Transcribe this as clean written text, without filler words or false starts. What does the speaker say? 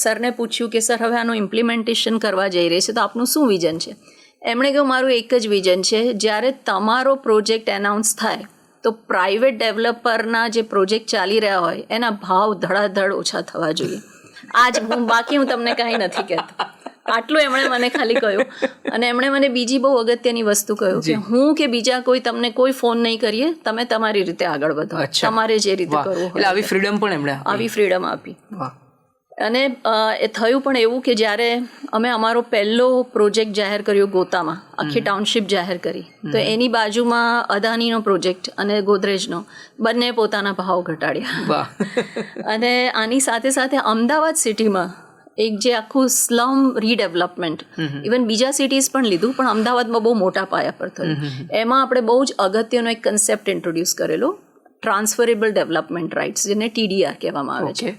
સરને પૂછ્યું કે સર હવે આનું ઇમ્પ્લિમેન્ટેશન કરવા જઈ રહી છે તો આપનું શું વિઝન છે? એમણે કહ્યું મારું એક જ વિઝન છે, જ્યારે તમારો પ્રોજેક્ટ એનાઉન્સ થાય તો પ્રાઇવેટ ડેવલપરના જે પ્રોજેક્ટ ચાલી રહ્યા હોય એના ભાવ ધડાધડ ઓછા થવા જોઈએ. આજ બાકી હું તમને કાંઈ નથી કહેતો. આટલું એમણે મને ખાલી કહ્યું. અને એમણે મને બીજી બહુ અગત્યની વસ્તુ કહ્યું કે હું કે બીજા કોઈ તમને કોઈ ફોન નહીં કરીએ, તમે તમારી રીતે આગળ વધો, તમારે જે રીતે કરવું હોય. આવી ફ્રીડમ પણ એમણે આવી ફ્રીડમ આપી. અને એ થયું પણ એવું કે જ્યારે અમે અમારો પહેલો પ્રોજેક્ટ જાહેર કર્યો ગોતામાં, આખી ટાઉનશીપ જાહેર કરી, તો એની બાજુમાં અદાનીનો પ્રોજેક્ટ અને ગોદરેજનો બંને પોતાના ભાવ ઘટાડ્યા. અને આની સાથે સાથે અમદાવાદ સિટીમાં એક જે આખું સ્લમ રીડેવલપમેન્ટ, ઇવન બીજા સિટીઝ પણ લીધું પણ અમદાવાદમાં બહુ મોટા પાયા પર થયું. એમાં આપણે બહુ જ અગત્યનો એક કન્સેપ્ટ ઇન્ટ્રોડ્યુસ કરેલો, ટ્રાન્સફરેબલ ડેવલપમેન્ટ રાઇટ્સ, જેને TDR કહેવામાં આવે છે.